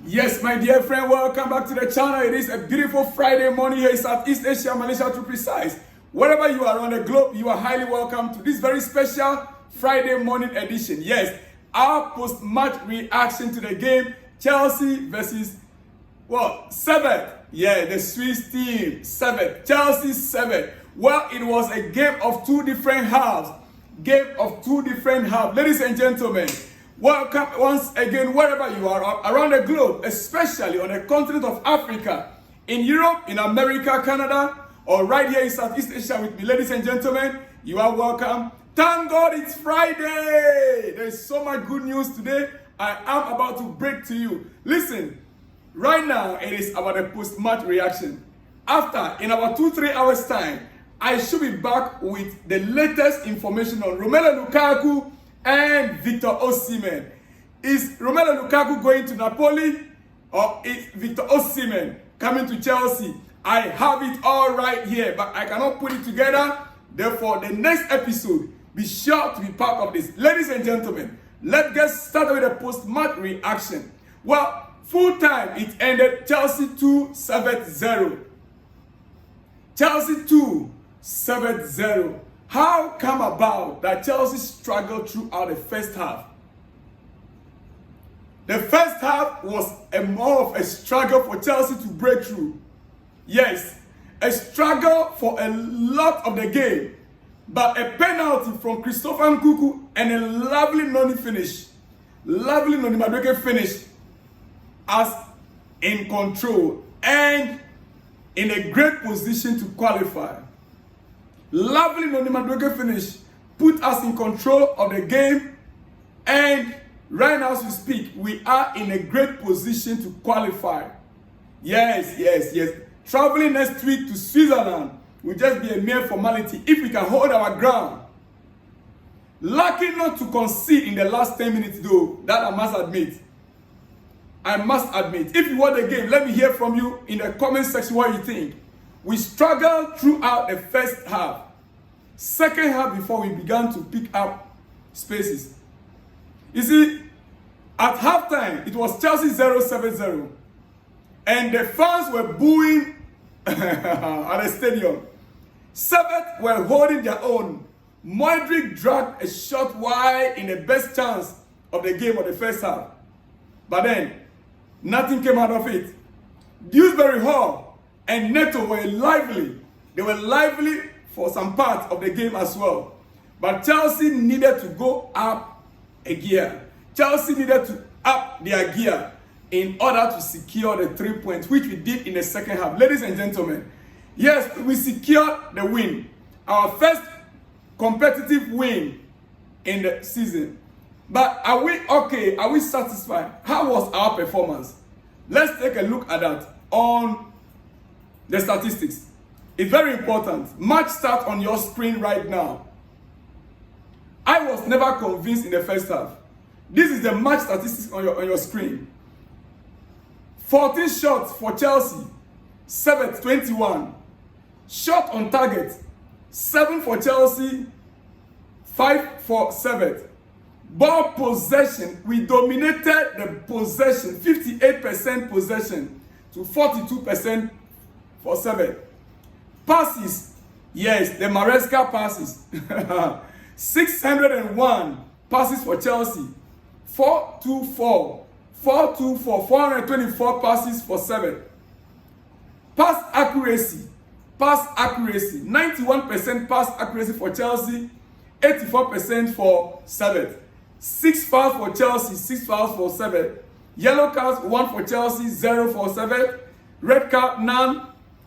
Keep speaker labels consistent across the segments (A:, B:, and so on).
A: Yes, my dear friend, welcome back to the channel. It is a beautiful Friday morning here in Southeast Asia, Malaysia to be precise. Wherever you are on the globe, you are highly welcome to this very special Friday morning edition. Yes, our post-match reaction to the game, Chelsea versus, Servette. Yeah, the Swiss team, Servette. Chelsea, Servette. Well, it was a game of two different halves. Ladies and gentlemen, welcome once again wherever you are around the globe, especially on the continent of Africa, in Europe, in America, Canada, or right here in Southeast Asia with me. Ladies and gentlemen, you are welcome. Thank God it's Friday. There's so much good news today I am about to break to you. Listen, right now it is about the post-match reaction. After, in about 2-3 hours time, I should be back with the latest information on Romelu Lukaku and Victor Osimhen. Is Romelu Lukaku going to Napoli or is Victor Osimhen coming to Chelsea? I have it all right here, but I cannot put it together. Therefore, the next episode, be sure to be part of this. Ladies and gentlemen, let's get started with a post-match reaction. Well, full time, it ended Chelsea 2, Servette 0. Chelsea 2, Servette 0. How come about that Chelsea struggled throughout the first half? The first half was more of a struggle for Chelsea to break through. Yes, a struggle for a lot of the game, but a penalty from Christopher Nkunku and a lovely Noni finish. Lovely Noni Madueke finish us in control and in a great position to qualify. Lovely Noni Madueke finish put us in control of the game, and right now as we speak, we are in a great position to qualify. Yes. Traveling next week to Switzerland will just be a mere formality if we can hold our ground. Lucky not to concede in the last 10 minutes though, that I must admit. If you watch the game, let me hear from you in the comment section what you think. We struggled throughout the first half. Second half, before we began to pick up spaces. You see, at halftime, it was Chelsea 0-7-0. And the fans were booing at the stadium. Servette were holding their own. Modric dragged a shot wide in the best chance of the game of the first half. But then, nothing came out of it. Dewsbury Hall and Neto were lively. They were lively for some part of the game as well. But Chelsea needed to go up a gear. Chelsea needed to up their gear in order to secure the 3 points, which we did in the second half. Ladies and gentlemen, yes, we secured the win. Our first competitive win in the season. But are we okay? Are we satisfied? How was our performance? Let's take a look at that on the statistics. It's very important. Match start on your screen right now. I was never convinced in the first half. This is the match statistics on your screen. 14 shots for Chelsea, Servette 21. Shot on target, 7 for Chelsea, 5 for Servette. Ball possession, we dominated the possession, 58% possession to 42% for Servette. Passes, yes, the Maresca passes. 601 passes for Chelsea. 424, 424 passes for Servette. Pass accuracy, 91% pass accuracy for Chelsea, 84% for Servette. 6 fouls for Chelsea, 6 fouls for Servette. Yellow cards, 1 for Chelsea, 0 for Servette. Red card, none.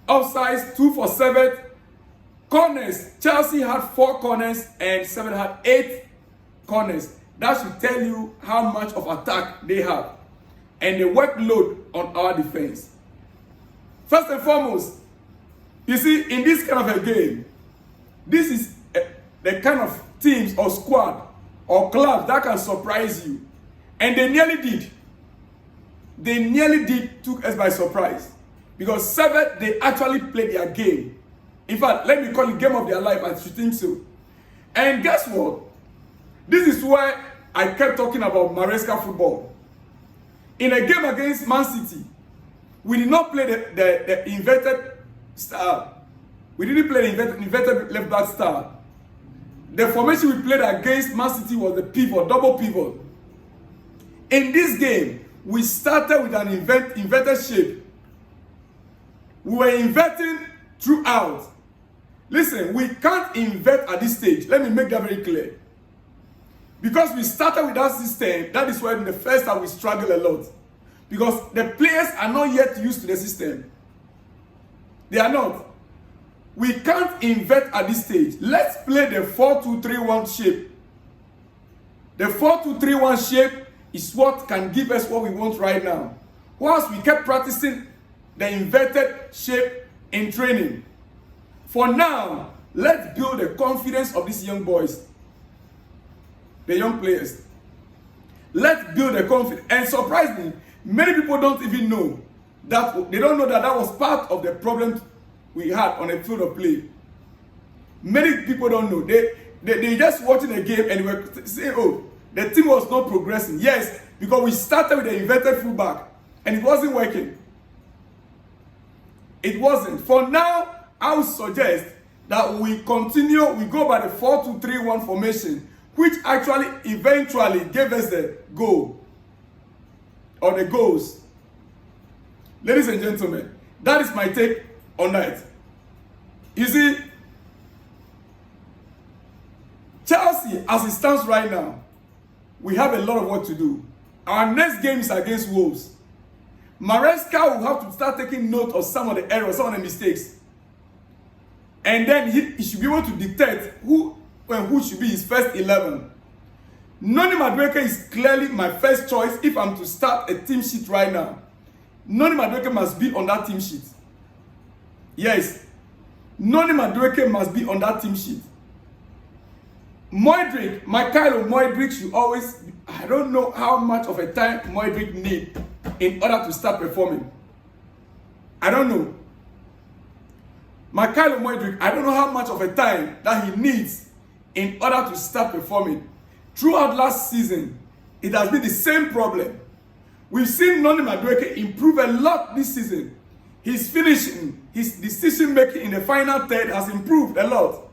A: Offsides, 2 for Servette. Corners, Chelsea had 4 corners and Servette had 8 corners. That should tell you how much of attack they have and the workload on our defense. First and foremost, you see, in this kind of a game, this is the kind of teams or squad or clubs that can surprise you. And they nearly did, took us by surprise. Because Servette, they actually played their game. In fact, let me call it game of their life, I should think so. And guess what? This is why I kept talking about Maresca football. In a game against Man City, we did not play the inverted style. We didn't play the inverted left back style. The formation we played against Man City was the pivot, double pivot. In this game, we started with an inverted shape. We were inverting throughout. Listen, we can't invert at this stage. Let me make that very clear. Because we started with that system, that is why in the first half we struggle a lot. Because the players are not yet used to the system. They are not. We can't invert at this stage. Let's play the 4-2-3-1 shape. The 4-2-3-1 shape is what can give us what we want right now. Whilst we kept practicing the inverted shape in training. For now, let's build the confidence of these young boys. The young players. Let's build the confidence. And surprisingly, many people don't even know that. They don't know that that was part of the problem we had on the field of play. Many people don't know. They just watching the game and were saying, oh, the team was not progressing. Yes, because we started with the inverted fullback and it wasn't working. It wasn't. For now, I would suggest that we continue, we go by the 4-2-3-1 formation, which actually eventually gave us the goal or the goals. Ladies and gentlemen, that is my take on that. You see, Chelsea, as it stands right now, we have a lot of work to do. Our next game is against Wolves. Maresca will have to start taking note of some of the errors, some of the mistakes. And then he should be able to dictate who should be his first 11. Noni Madueke is clearly my first choice if I'm to start a team sheet right now. Noni Madueke must be on that team sheet. Yes. Noni Madueke must be on that team sheet. Modric, Mikhailo Modric should always, I don't know how much of a time Modric needs in order to start performing. I don't know. Mikhailo Modric, I don't know how much of a time that he needs in order to start performing. Throughout last season, it has been the same problem. We've seen Noni Madueke improve a lot this season. His finishing, his decision making in the final third has improved a lot.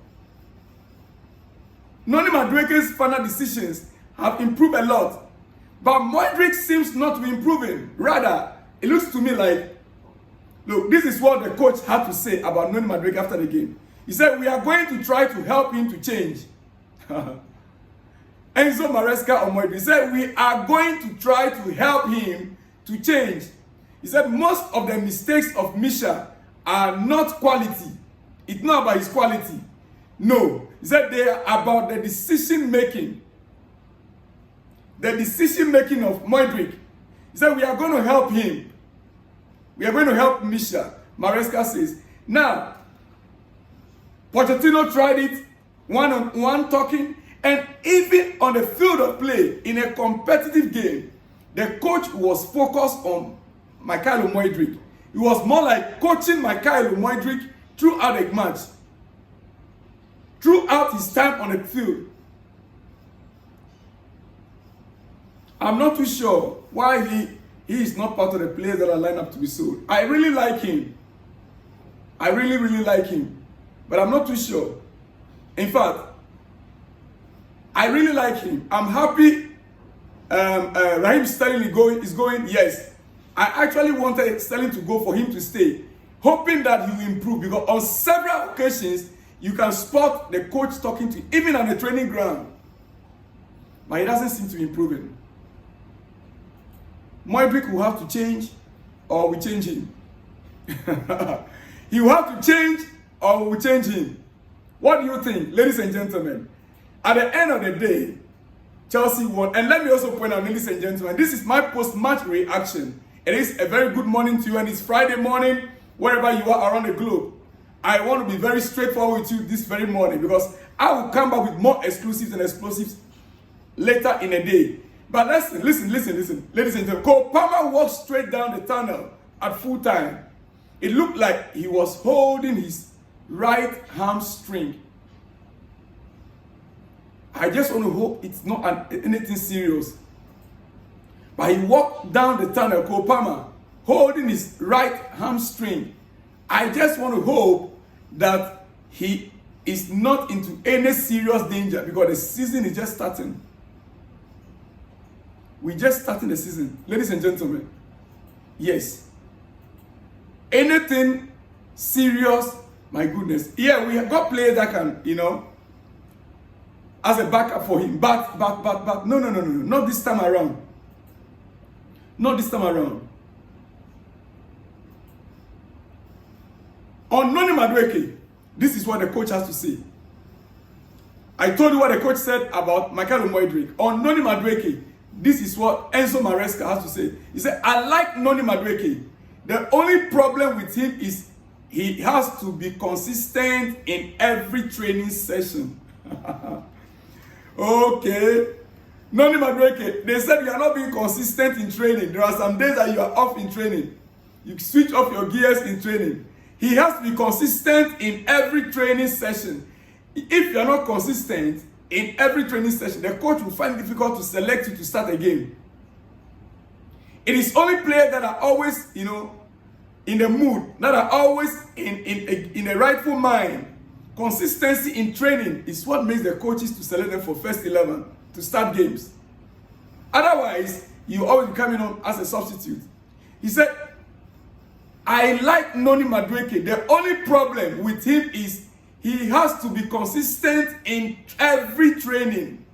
A: Noni Madueke's final decisions have improved a lot. But Modric seems not to be improving. Rather, it looks to me like, look, this is what the coach had to say about Noni Madueke after the game. He said, we are going to try to help him to change. Enzo Maresca or Modric, he said, we are going to try to help him to change. He said, most of the mistakes of Misha are not quality. It's not about his quality. No. He said they are about the decision making. The decision making of Modric. He said, we are going to help him. We are going to help Misha. Maresca says. Now, Pochettino tried it, one-on-one talking, and even on the field of play, in a competitive game, the coach was focused on Mikhailo Modric. It was more like coaching Mikhailo Modric throughout the match. Throughout his time on the field. I'm not too sure why he is not part of the players that are lined up to be sold. I really like him. I really like him. But I'm not too sure. In fact, I really like him. I'm happy Raheem Sterling is going. Yes. I actually wanted Sterling to go for him to stay, hoping that he will improve, because on several occasions, you can spot the coach talking to him, even on the training ground. But he doesn't seem to be improving. Modric will have to change, or we change him. He will have to change, or we change him. What do you think, ladies and gentlemen? At the end of the day, Chelsea won. And let me also point out, ladies and gentlemen, this is my post-match reaction. It is a very good morning to you, and it's Friday morning, wherever you are around the globe. I want to be very straightforward with you this very morning, because I will come back with more exclusives and explosives later in the day. But listen. Ladies and gentlemen, Cole Palmer walked straight down the tunnel at full time. It looked like he was holding his right hamstring. I just want to hope it's not anything serious. But he walked down the tunnel, Kopama, holding his right hamstring. I just want to hope that he is not into any serious danger because the season is just starting. We're just starting the season. Ladies and gentlemen, yes. Anything serious, my goodness. Yeah, we have got players that can, as a backup for him. But, no, not this time around. Not this time around. On Noni Madueke, this is what the coach has to say. I told you what the coach said about Michael Moedrick. On Noni Madueke, this is what Enzo Maresca has to say. He said, I like Noni Madueke. The only problem with him is he has to be consistent in every training session. Okay. Noni Madueke, they said you are not being consistent in training. There are some days that you are off in training. You switch off your gears in training. He has to be consistent in every training session. If you are not consistent in every training session, the coach will find it difficult to select you to start a game. It is only players that are always, in the mood, that are always in a rightful mind. Consistency in training is what makes the coaches to select them for first 11 to start games. Otherwise, you always be coming on as a substitute. He said, I like Noni Madueke. The only problem with him is he has to be consistent in every training.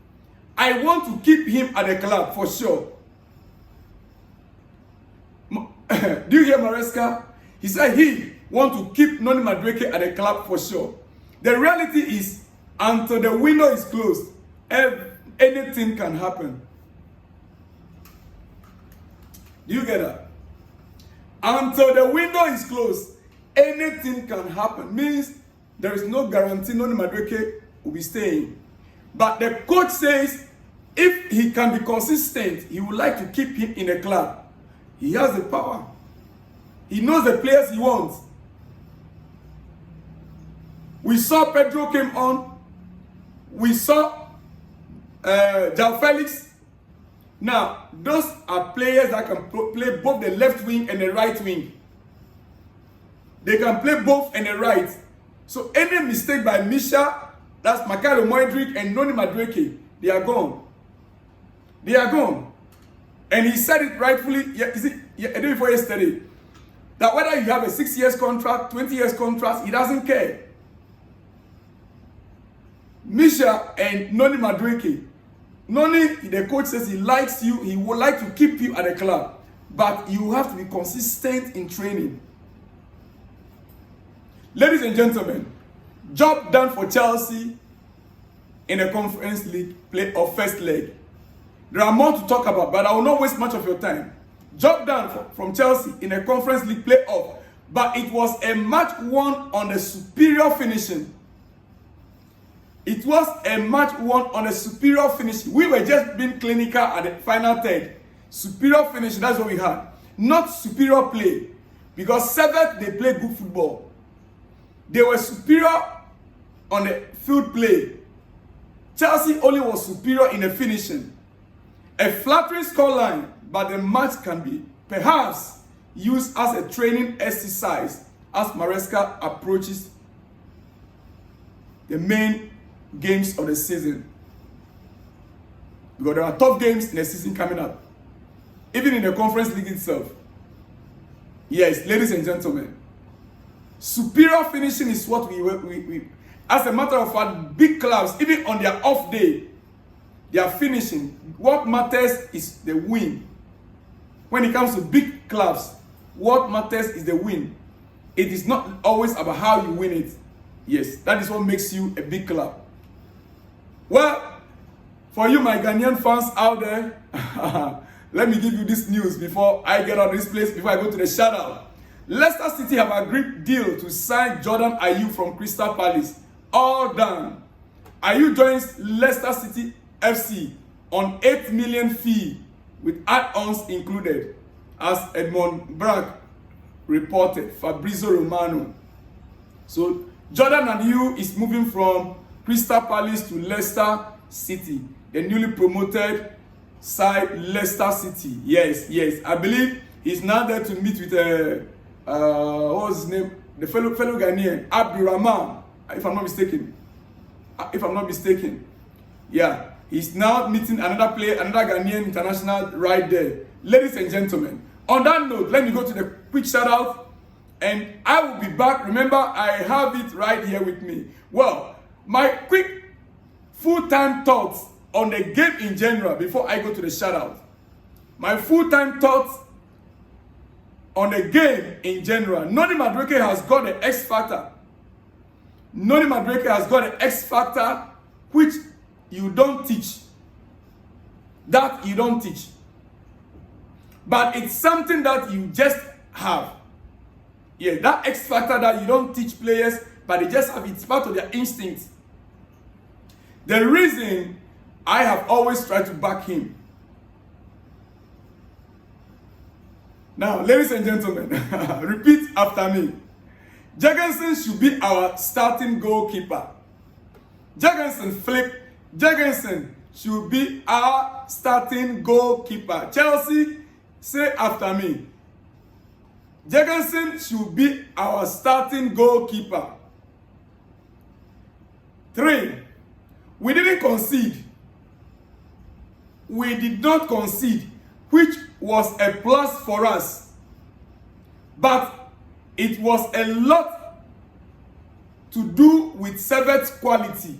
A: I want to keep him at the club for sure. Do you hear Maresca? He said he wants to keep Noni Madueke at the club for sure. The reality is, until the window is closed, anything can happen. Do you get that? Until the window is closed, anything can happen. Means there is no guarantee Noni Madueke will be staying. But the coach says if he can be consistent, he would like to keep him in the club. He has the power. He knows the players he wants. We saw Pedro came on. We saw João Felix. Now, those are players that can play both the left wing and the right wing. They can play both and the right. So any mistake by Misha, that's Michael Moedrick and Noni Madueke, they are gone. They are gone. And he said it rightfully, a day before yesterday, that whether you have a 6 years contract, 20 years contract, he doesn't care. Misha and Noni Madueke. Noni, the coach says he likes you, he would like to keep you at the club, but you have to be consistent in training. Ladies and gentlemen, job done for Chelsea in the Conference League play of first leg. There are more to talk about, but I will not waste much of your time. Job done from Chelsea in the Conference League playoff, but it was a match won on the superior finishing. It was a match won on a superior finish. We were just being clinical at the final third. Superior finish, that's what we had. Not superior play. Because Servette, they play good football. They were superior on the field play. Chelsea only was superior in the finishing. A flattering scoreline, but the match can be perhaps used as a training exercise as Maresca approaches the main games of the season. Because there are tough games in the season coming up. Even in the Conference League itself. Yes, ladies and gentlemen. Superior finishing is what we as a matter of fact, big clubs, even on their off day, they are finishing. What matters is the win. When it comes to big clubs, what matters is the win. It is not always about how you win it. Yes, that is what makes you a big club. Well, for you, my Ghanaian fans out there, let me give you this news before I get out of this place, before I go to the shoutout. Leicester City have agreed deal to sign Jordan Ayew from Crystal Palace. All done. Ayew joins Leicester City FC on 8 million fee with add-ons included, as Edmond Bragg reported, Fabrizio Romano. So Jordan Ayew is moving from Crystal Palace to Leicester City, the newly promoted side, Leicester City. Yes. I believe he's now there to meet with what was his name? The fellow Ghanaian, Abdurrahman, if I'm not mistaken. Yeah, he's now meeting another player, another Ghanaian international right there. Ladies and gentlemen, on that note, let me go to the quick shout out, and I will be back. Remember, I have it right here with me. Well, my quick full-time thoughts on the game in general before I go to the shout out. My full-time thoughts on the game in general. Noni Madueke has got the X factor. Noni Madueke has got the X factor which you don't teach. That you don't teach. But it's something that you just have. Yeah, that X factor that you don't teach players, but they just have, it's part of their instincts. The reason I have always tried to back him. Now, ladies and gentlemen, repeat after me. Jorgensen should be our starting goalkeeper. Jorgensen should be our starting goalkeeper. Chelsea, say after me. Jorgensen should be our starting goalkeeper. 3. We didn't concede. We did not concede, which was a plus for us. But it was a lot to do with Servette's quality.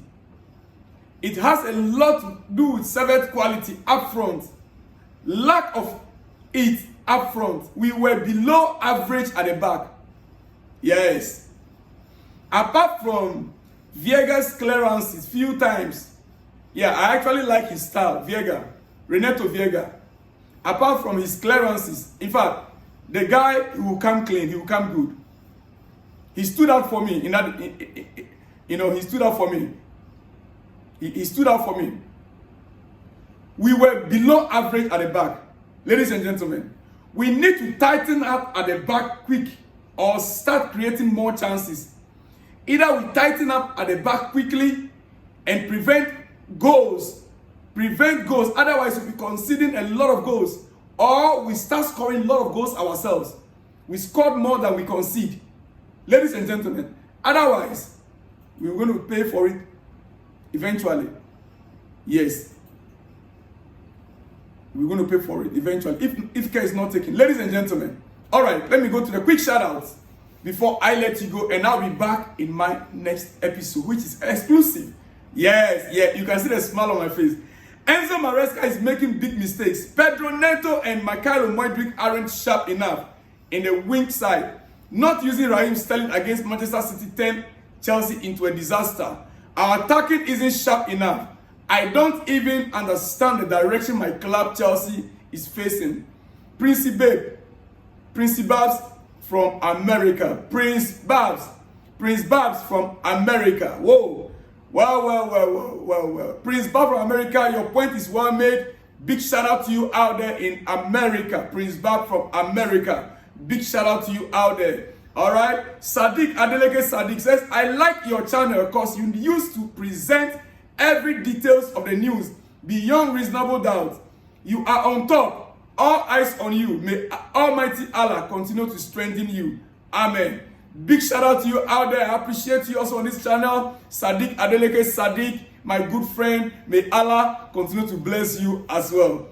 A: It has a lot to do with Servette's quality up front. Lack of it up front. We were below average at the back. Yes. Apart from Viega's clearances few times. Yeah, I actually like his style, Renato Viega. Apart from his clearances, in fact, the guy who will come clean, he will come good. He stood out for me in that, he stood out for me. He stood out for me. We were below average at the back. Ladies and gentlemen, we need to tighten up at the back quick or start creating more chances. Either we tighten up at the back quickly and prevent goals, otherwise we'll be conceding a lot of goals, or we start scoring a lot of goals ourselves. We scored more than we concede. Ladies and gentlemen, otherwise we're going to pay for it eventually. Yes, we're going to pay for it eventually if care is not taken. Ladies and gentlemen, all right, let me go to the quick shout outs before I let you go, and I'll be back in my next episode, which is exclusive. Yes, you can see the smile on my face. Enzo Maresca is making big mistakes. Pedro Neto and Mikhailo Mudryk aren't sharp enough in the wing side. Not using Raheem Sterling against Manchester City turned Chelsea into a disaster. Our attacking isn't sharp enough. I don't even understand the direction my club Chelsea is facing. Prince Babs from America. Prince Babs from America. Whoa. Well. Prince Babs from America, your point is well made. Big shout out to you out there in America. Prince Babs from America. Big shout out to you out there. All right. Sadiq Adeleke Sadiq says, I like your channel because you used to present every details of the news beyond reasonable doubt. You are on top. All eyes on you. May Almighty Allah continue to strengthen you. Amen. Big shout out to you out there. I appreciate you also on this channel. Sadiq Adeleke Sadiq, my good friend. May Allah continue to bless you as well.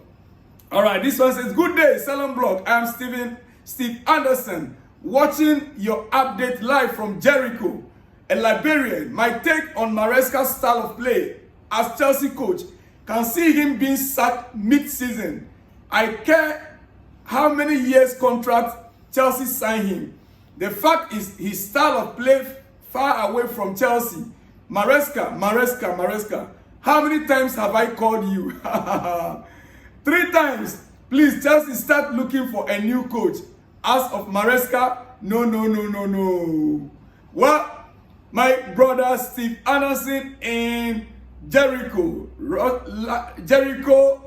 A: All right, this one says, good day, Salon Blog. I am Steve Anderson, watching your update live from Jericho, a Liberian. My take on Maresca's style of play as Chelsea coach, can see him being sacked mid-season. I care how many years contract Chelsea signed him. The fact is his style of play far away from Chelsea. Maresca. How many times have I called you? 3 times. Please, Chelsea, start looking for a new coach. As of Maresca, no. Well, my brother Steve Anderson in Jericho,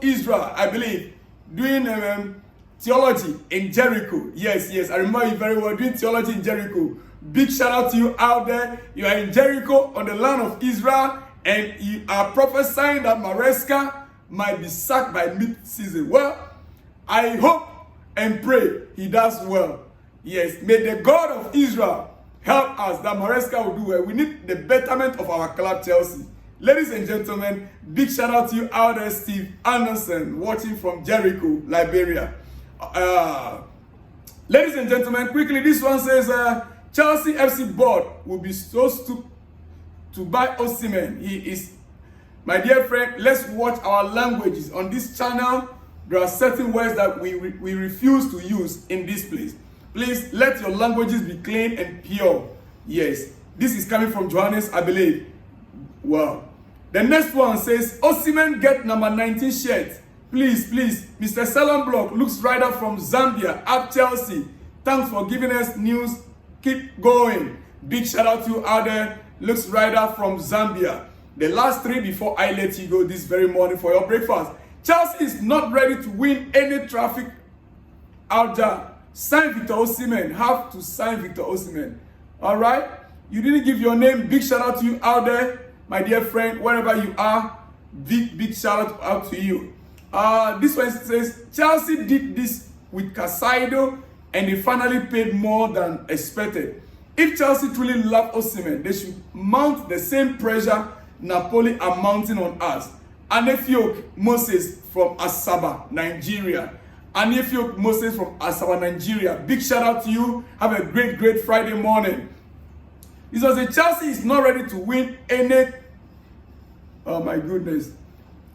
A: Israel, I believe, doing theology in Jericho. Yes, I remember you very well, doing theology in Jericho. Big shout out to you out there. You are in Jericho on the land of Israel, and you are prophesying that Maresca might be sacked by mid-season. Well, I hope and pray he does well. Yes, may the God of Israel help us that Maresca will do well. We need the betterment of our club, Chelsea. Ladies and gentlemen, big shout out to you out there, Steve Anderson, watching from Jericho, Liberia. Ladies and gentlemen, quickly, this one says, Chelsea FC board will be so stupid to buy Osimhen. He is, my dear friend, let's watch our languages. On this channel, there are certain words that we refuse to use in this place. Please, let your languages be clean and pure. Yes, this is coming from Johannes, I believe. Wow. The next one says, Osimhen get number 19 shirt. Please, Mr. Salon Block looks rider from Zambia, up Chelsea. Thanks for giving us news. Keep going. Big shout out to you out there. Looks rider from Zambia. The last three before I let you go this very morning for your breakfast. Chelsea is not ready to win any traffic out there. Sign Victor Osimhen. Have to sign Victor Osimhen. All right? You didn't give your name. Big shout out to you out there. My dear friend, wherever you are, big shout out to you. This one says, Chelsea did this with Casado and they finally paid more than expected. If Chelsea truly love Osimhen, they should mount the same pressure Napoli are mounting on us. Anefiok Moses from Asaba, Nigeria. Anefiok Moses from Asaba, Nigeria. Big shout out to you. Have a great Friday morning. It says that Chelsea is not ready to win any. Oh my goodness.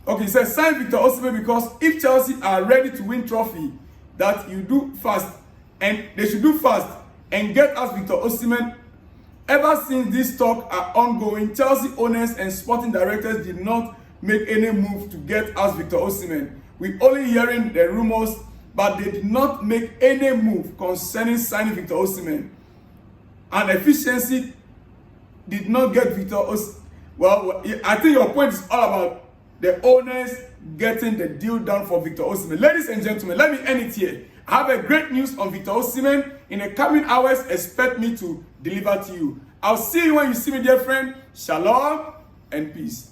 A: Okay, it says sign Victor Osimhen because if Chelsea are ready to win trophy, that you do fast, and they should do fast and get us Victor Osimhen. Ever since this talk are ongoing, Chelsea owners and sporting directors did not make any move to get us Victor Osimhen. We only hearing the rumors, but they did not make any move concerning signing Victor Osimhen. And efficiency did not get Victor Osimhen. Well, I think your point is all about the owners getting the deal done for Victor Osimhen. Ladies and gentlemen, let me end it here. I have a great news on Victor Osimhen. In the coming hours, expect me to deliver to you. I'll see you when you see me, dear friend. Shalom and peace.